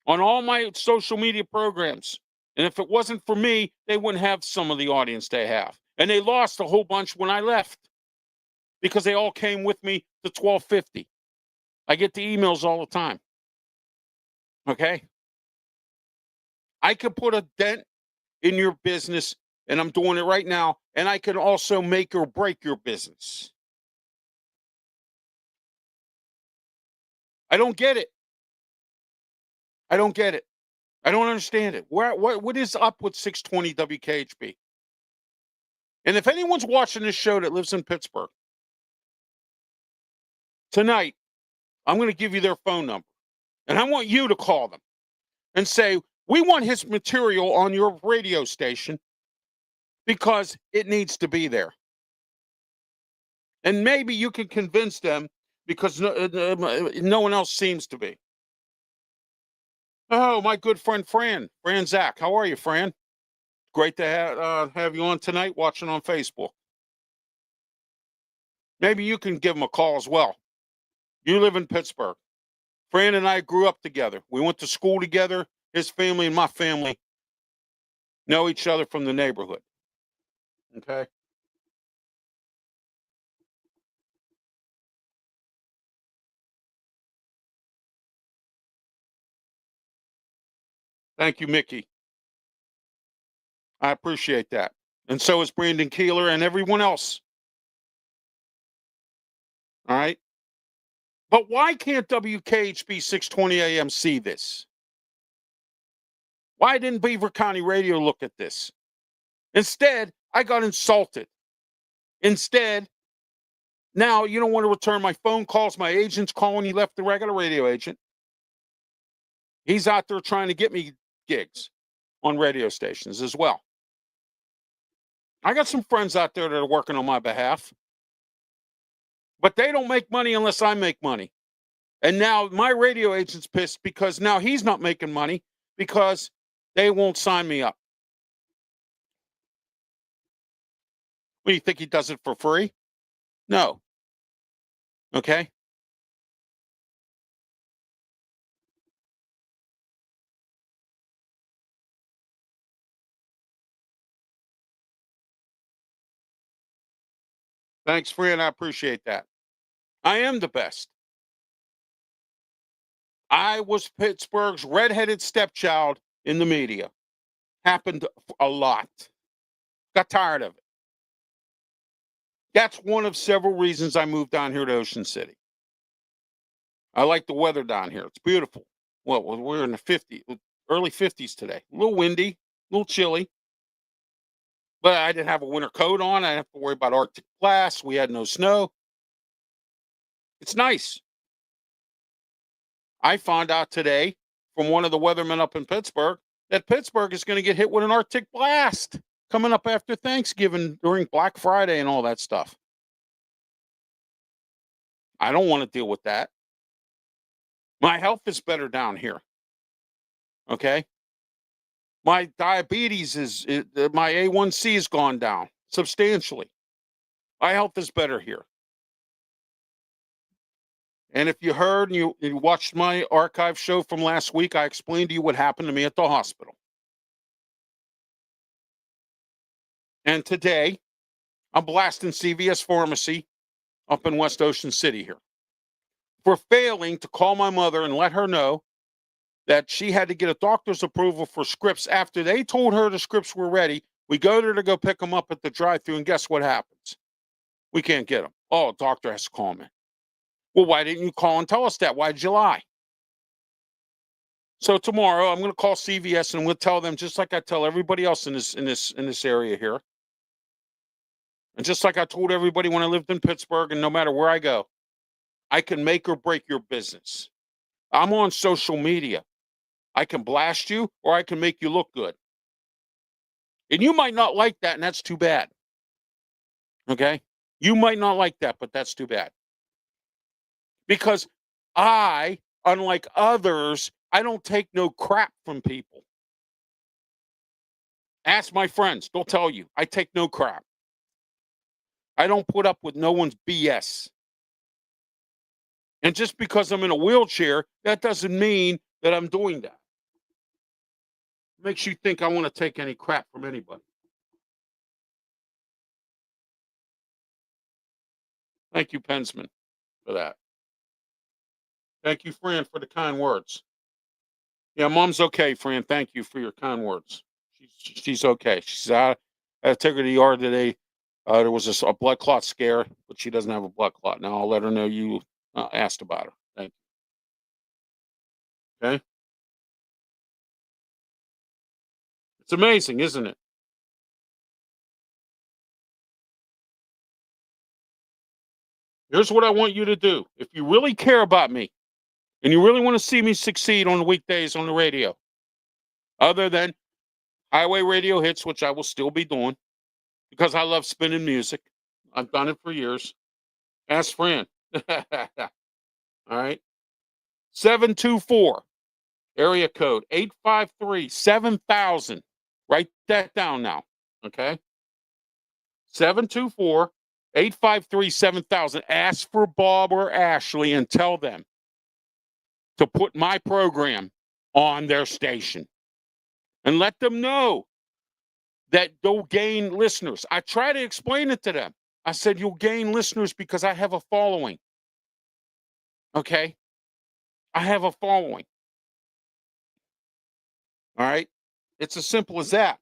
[SPEAKER 1] on all my social media programs. And if it wasn't for me, they wouldn't have some of the audience they have. And they lost a whole bunch when I left because they all came with me to 1250. I get the emails all the time. Okay? I could put a dent in your business, and I'm doing it right now, and I can also make or break your business. I don't get it. I don't get it. I don't understand it. What is up with 620 WKHB? And if anyone's watching this show that lives in Pittsburgh, tonight, I'm going to give you their phone number. And I want you to call them and say, we want his material on your radio station because it needs to be there. And maybe you can convince them because no one else seems to be. Oh, my good friend Fran Zach. How are you, Fran? Great to have you on tonight, watching on Facebook. Maybe you can give him a call as well. You live in Pittsburgh. Fran and I grew up together. We went to school together. His family and my family know each other from the neighborhood. Okay. Thank you, Mickey. I appreciate that. And so is Brandon Keeler and everyone else. All right. But why can't WKHB 620 AM see this? Why didn't Beaver County Radio look at this? Instead, I got insulted. Instead, now you don't want to return my phone calls. My agent's calling. He left the regular radio agent. He's out there trying to get me gigs on radio stations as well. I got some friends out there that are working on my behalf. But they don't make money unless I make money. And now my radio agent's pissed because now he's not making money because they won't sign me up. What, do you think he does it for free? No. Okay. Thanks, friend. I appreciate that. I am the best. I was Pittsburgh's redheaded stepchild in the media. Happened a lot. Got tired of it. That's one of several reasons I moved down here to Ocean City. I like the weather down here. It's beautiful. Well, we're in the 50s, early 50s today. A little windy, a little chilly. But I didn't have a winter coat on. I didn't have to worry about Arctic blast. We had no snow. It's nice. I found out today from one of the weathermen up in Pittsburgh that Pittsburgh is going to get hit with an Arctic blast coming up after Thanksgiving during Black Friday and all that stuff. I don't want to deal with that. My health is better down here. Okay. My diabetes my A1C has gone down substantially. My health is better here. And if you heard and you watched my archive show from last week, I explained to you what happened to me at the hospital. And today, I'm blasting CVS Pharmacy up in West Ocean City here for failing to call my mother and let her know that she had to get a doctor's approval for scripts after they told her the scripts were ready. We go there to go pick them up at the drive-thru, and guess what happens? We can't get them. Oh, doctor has to call me. Well, why didn't you call and tell us that? Why did you lie? So tomorrow I'm going to call CVS and we'll tell them, just like I tell everybody else in this area here, and just like I told everybody when I lived in Pittsburgh, and no matter where I go, I can make or break your business. I'm on social media. I can blast you or I can make you look good. And you might not like that, and that's too bad. Okay? You might not like that, but that's too bad. Because I, unlike others, I don't take no crap from people. Ask my friends. They'll tell you. I take no crap. I don't put up with no one's BS. And just because I'm in a wheelchair, that doesn't mean that I'm doing that. It makes you think I want to take any crap from anybody. Thank you, Pensman, for that. Thank you, Fran, for the kind words. Yeah, Mom's okay, Fran. Thank you for your kind words. She's okay. She's out. I took her to the ER today. There was a blood clot scare, but she doesn't have a blood clot. Now I'll let her know you asked about her. Thank you. Okay. It's amazing, isn't it? Here's what I want you to do. If you really care about me and you really want to see me succeed on the weekdays on the radio, other than highway radio hits, which I will still be doing because I love spinning music. I've done it for years. Ask Fran. All right. 724 area code 853-7000. Write that down now. Okay. 724-853-7000. Ask for Bob or Ashley and tell them to put my program on their station and let them know that they'll gain listeners. I try to explain it to them. I said, you'll gain listeners because I have a following. Okay. I have a following. All right. It's as simple as that.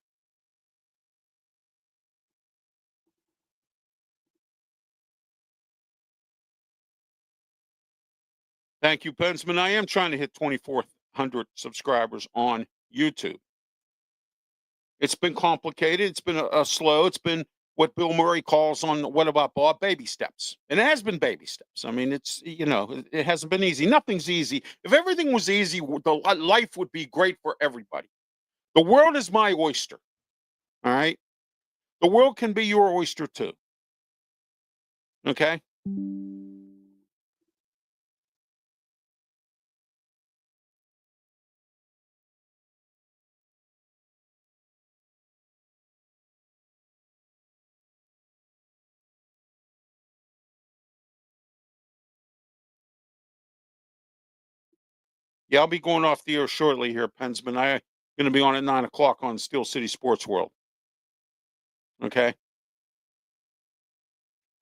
[SPEAKER 1] Thank you, Pensman. I am trying to hit 2,400 subscribers on YouTube. It's been complicated. It's been a slow. It's been what Bill Murray calls on What About Bob? Baby steps. And it has been baby steps. I mean, it's, it hasn't been easy. Nothing's easy. If everything was easy, the life would be great for everybody. The world is my oyster. All right. The world can be your oyster too. Okay. Yeah, I'll be going off the air shortly here, Pensman. I'm going to be on at 9:00 on Steel City Sports World. Okay.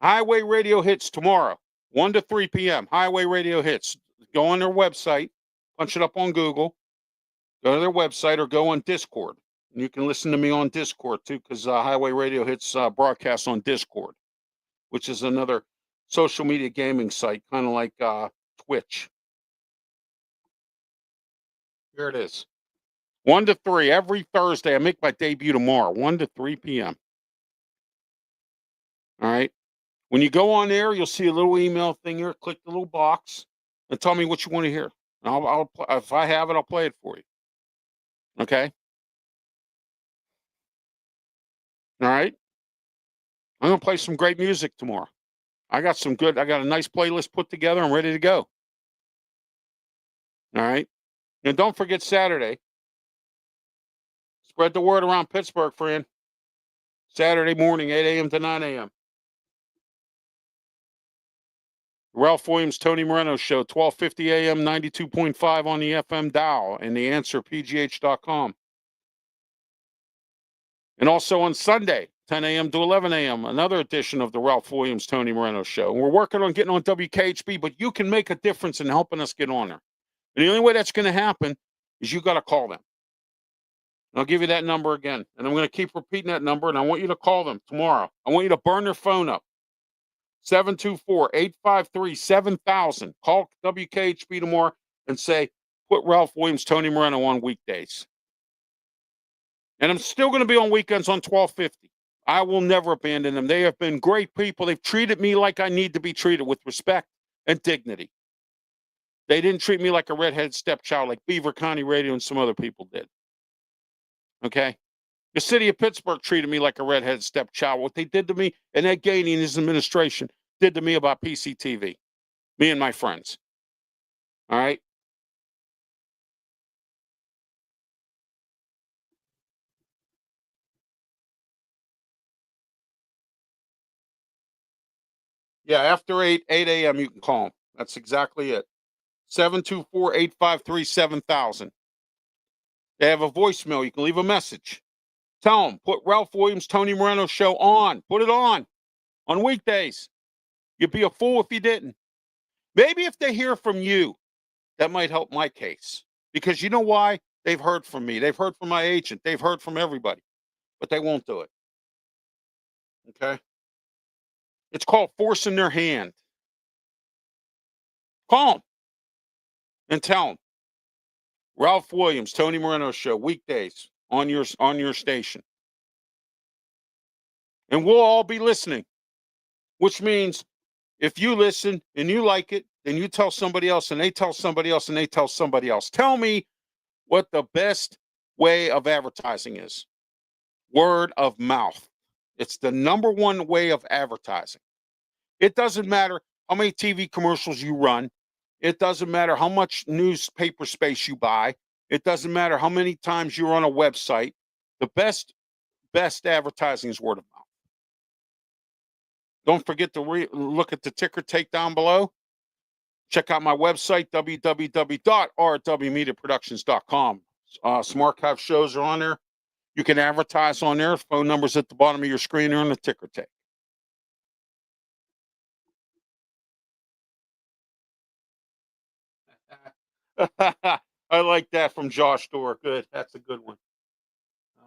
[SPEAKER 1] Highway Radio Hits tomorrow, 1 to 3 p.m. Highway Radio Hits. Go on their website, punch it up on Google, go to their website, or go on Discord. And you can listen to me on Discord too, because Highway Radio Hits broadcasts on Discord, which is another social media gaming site, kind of like Twitch. Here it is. 1 to 3 every Thursday. I make my debut tomorrow, 1 to 3 p.m. All right. When you go on there, you'll see a little email thing here. Click the little box and tell me what you want to hear. And I'll if I have it, I'll play it for you. Okay. All right. I'm gonna play some great music tomorrow. I got a nice playlist put together. I'm ready to go. All right. And don't forget Saturday. Spread the word around Pittsburgh, friend. Saturday morning, 8 a.m. to 9 a.m. Ralph Williams, Tony Moreno Show, 1250 a.m., 92.5 on the FM dial, and the answer, pgh.com. And also on Sunday, 10 a.m. to 11 a.m., another edition of the Ralph Williams, Tony Moreno Show. And we're working on getting on WKHB, but you can make a difference in helping us get on there. And the only way that's going to happen is you got to call them. And I'll give you that number again. And I'm going to keep repeating that number, and I want you to call them tomorrow. I want you to burn their phone up. 724-853-7000. Call WKHB tomorrow and say, put Ralph Williams, Tony Moreno on weekdays. And I'm still going to be on weekends on 1250. I will never abandon them. They have been great people. They've treated me like I need to be treated, with respect and dignity. They didn't treat me like a redheaded stepchild like Beaver County Radio and some other people did. Okay? The city of Pittsburgh treated me like a redheaded stepchild. What they did to me, and Ed Gainey and his administration did to me about PCTV, me and my friends. All right? Yeah, after 8 a.m., you can call them. That's exactly it. 724-853-7000. They have a voicemail. You can leave a message. Tell them, put Ralph Williams, Tony Moreno Show on. Put it on weekdays. You'd be a fool if you didn't. Maybe if they hear from you, that might help my case. Because you know why? They've heard from me. They've heard from my agent. They've heard from everybody. But they won't do it. Okay? It's called forcing their hand. Call them and tell them. Ralph Williams, Tony Moreno Show, weekdays on your station. And we'll all be listening. Which means if you listen and you like it, then you tell somebody else, and they tell somebody else, and they tell somebody else. Tell me what the best way of advertising is. Word of mouth. It's the number one way of advertising. It doesn't matter how many TV commercials you run. It doesn't matter how much newspaper space you buy. It doesn't matter how many times you're on a website. The best advertising is word of mouth. Don't forget to look at the ticker tape down below. Check out my website, www.rwmediaproductions.com. Some archive shows are on there. You can advertise on there. Phone numbers at the bottom of your screen or on the ticker tape. I like that from Josh Dorr. Good. That's a good one.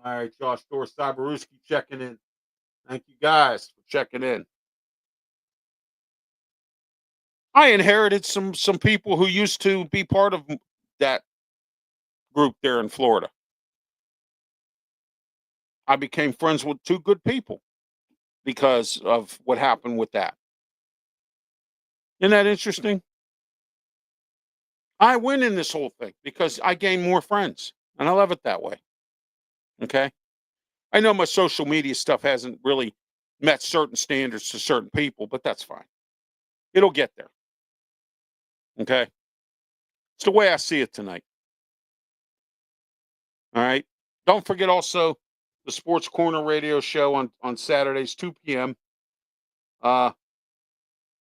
[SPEAKER 1] All right, Josh Dorr, Cyberuski checking in. Thank you guys for checking in. I inherited some people who used to be part of that group there in Florida. I became friends with two good people because of what happened with that. Isn't that interesting? I win in this whole thing because I gain more friends, and I love it that way. Okay? I know my social media stuff hasn't really met certain standards to certain people, but that's fine. It'll get there. Okay? It's the way I see it tonight. All right? Don't forget also the Sports Corner radio show on Saturdays, 2 p.m.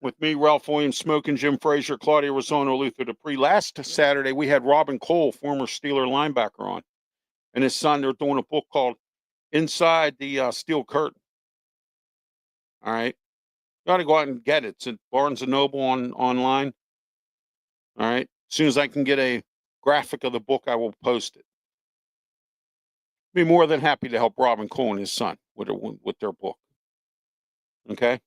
[SPEAKER 1] With me, Ralph Williams, Smoking Jim Frazier, Claudia Rosano, Luther Dupree. Last Saturday, we had Robin Cole, former Steeler linebacker, on. And his son, they're doing a book called Inside the Steel Curtain. All right. You ought to go out and get it. It's at Barnes and Noble online. All right. As soon as I can get a graphic of the book, I will post it. Be more than happy to help Robin Cole and his son with their book. Okay.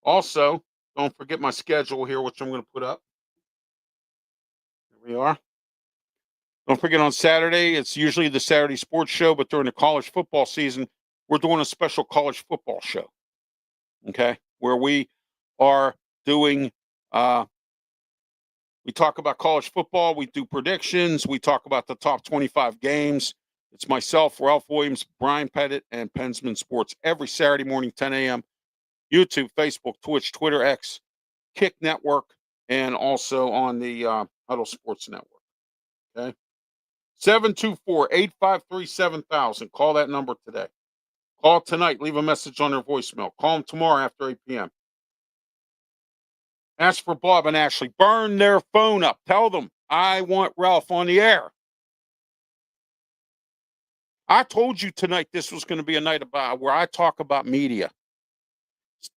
[SPEAKER 1] Also, don't forget my schedule here, which I'm going to put up. Here we are. Don't forget on Saturday, it's usually the Saturday sports show, but during the college football season, we're doing a special college football show. Okay. Where we are doing, we talk about college football, we do predictions, we talk about the top 25 games. It's myself, Ralph Williams, Brian Pettit, and Pensman Sports every Saturday morning, 10 a.m. YouTube, Facebook, Twitch, Twitter, X, Kick Network, and also on the Huddle Sports Network. Okay. 724-853-7000. Call that number today. Call tonight. Leave a message on their voicemail. Call them tomorrow after 8 p.m. Ask for Bob and Ashley. Burn their phone up. Tell them, I want Ralph on the air. I told you tonight this was going to be a night about where I talk about media.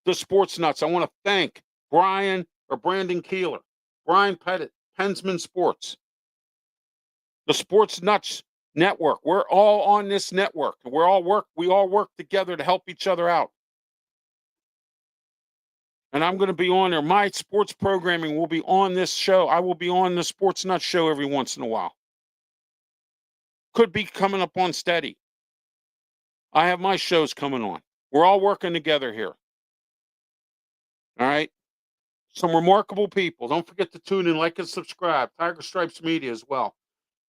[SPEAKER 1] The sports nuts. I want to thank Brandon Keeler, Brian Pettit, Pensman Sports, the Sports Nuts Network. We're all on this network. We all work together to help each other out. And I'm going to be on there. My sports programming will be on this show. I will be on the Sports Nuts show every once in a while. Could be coming up on Steady. I have my shows coming on. We're all working together here. All right. Some remarkable people. Don't forget to tune in, like, and subscribe. Tiger Stripes Media as well.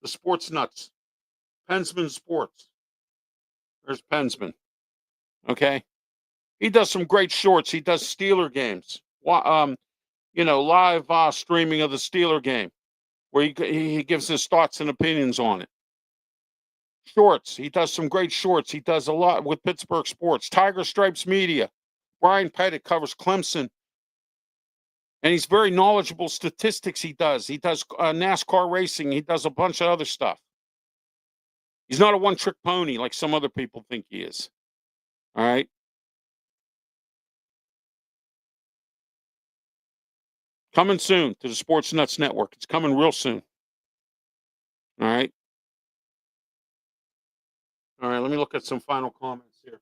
[SPEAKER 1] The Sports Nuts. Pensman Sports. There's Pensman. Okay. He does some great shorts. He does Steeler games. Live streaming of the Steeler game where he gives his thoughts and opinions on it. Shorts. He does some great shorts. He does a lot with Pittsburgh sports. Tiger Stripes Media. Brian Pettit covers Clemson. And he's very knowledgeable statistics he does. He does NASCAR racing. He does a bunch of other stuff. He's not a one-trick pony like some other people think he is. All right? Coming soon to the Sports Nuts Network. It's coming real soon. All right? All right, let me look at some final comments here.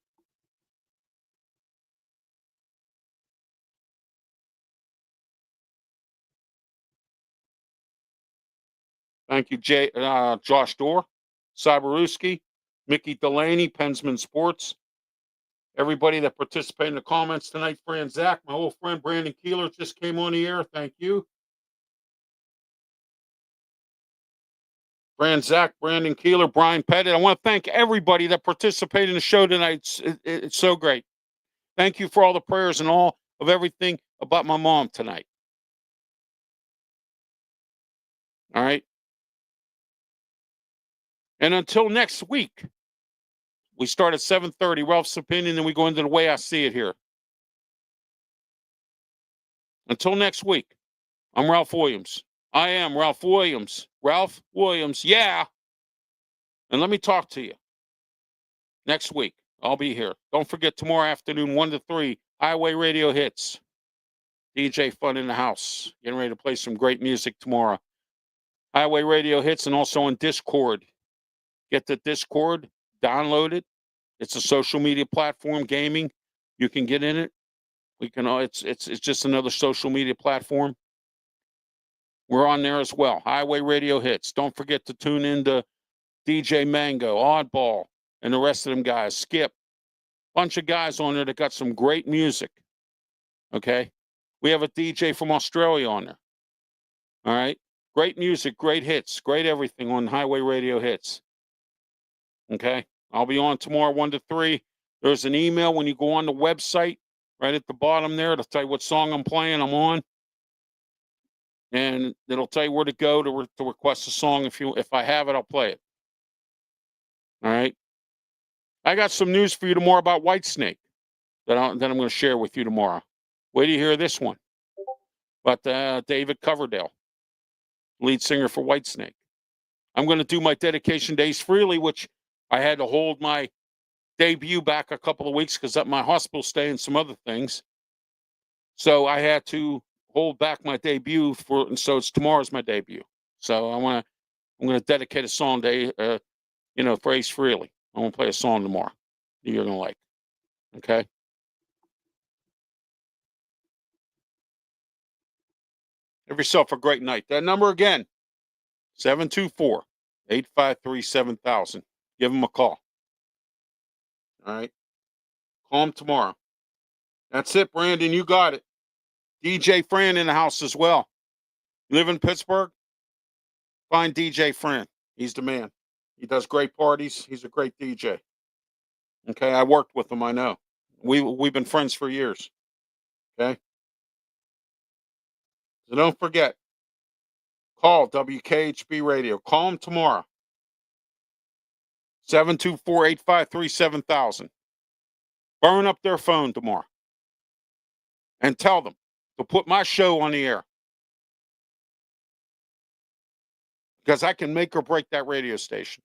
[SPEAKER 1] Thank you, Josh Dorr, Cyberuski, Mickey Delaney, Pensman Sports. Everybody that participated in the comments tonight, Fran Zach, my old friend Brandon Keeler just came on the air. Thank you. Fran Zach, Brandon Keeler, Brian Pettit. I want to thank everybody that participated in the show tonight. It's so great. Thank you for all the prayers and all of everything about my mom tonight. All right. And until next week, we start at 7:30, Ralph's Opinion, and we go into the way I see it here. Until next week, I'm Ralph Williams. I am Ralph Williams. Ralph Williams, yeah. And let me talk to you next week. I'll be here. Don't forget tomorrow afternoon, 1 to 3, Highway Radio Hits. DJ Fun in the house. Getting ready to play some great music tomorrow. Highway Radio Hits and also on Discord. Get the Discord, download it. It's a social media platform, gaming. You can get in it. We can. It's just another social media platform. We're on there as well. Highway Radio Hits. Don't forget to tune in to DJ Mango, Oddball, and the rest of them guys. Skip. Bunch of guys on there that got some great music. Okay? We have a DJ from Australia on there. All right? Great music, great hits, great everything on Highway Radio Hits. Okay? I'll be on tomorrow, 1 to 3. There's an email when you go on the website, right at the bottom there. It'll tell you what song I'm playing, I'm on. And it'll tell you where to go to request a song. If I have it, I'll play it. All right? I got some news for you tomorrow about Whitesnake that I'm going to share with you tomorrow. Wait till you hear this one. About David Coverdale, lead singer for Whitesnake. I'm going to do my dedication days freely, which I had to hold my debut back a couple of weeks because of my hospital stay and some other things. So I had to hold back my debut so it's tomorrow's my debut. So I'm gonna dedicate a song to for Ace Frehley. I'm gonna play a song tomorrow that you're gonna like. Okay. Have yourself a great night. That number again, 724-853-7000. Give them a call. All right. Call them tomorrow. That's it, Brandon. You got it. DJ Fran in the house as well. You live in Pittsburgh? Find DJ Fran. He's the man. He does great parties. He's a great DJ. Okay. I worked with him. I know. We've been friends for years. Okay. So don't forget. Call WKHB Radio. Call them tomorrow. 724-853-7000. Burn up their phone tomorrow. And tell them to put my show on the air. Because I can make or break that radio station.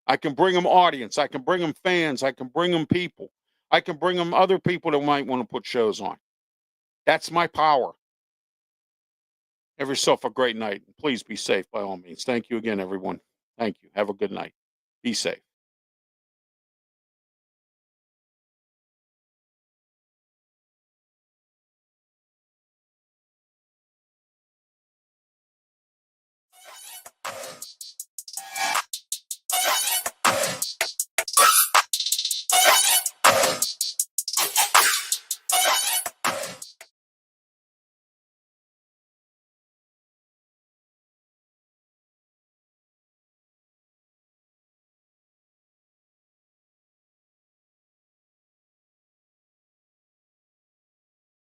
[SPEAKER 1] I can bring them audience. I can bring them fans. I can bring them people. I can bring them other people that might want to put shows on. That's my power. Have yourself a great night. Please be safe by all means. Thank you again, everyone. Thank you. Have a good night. Be safe.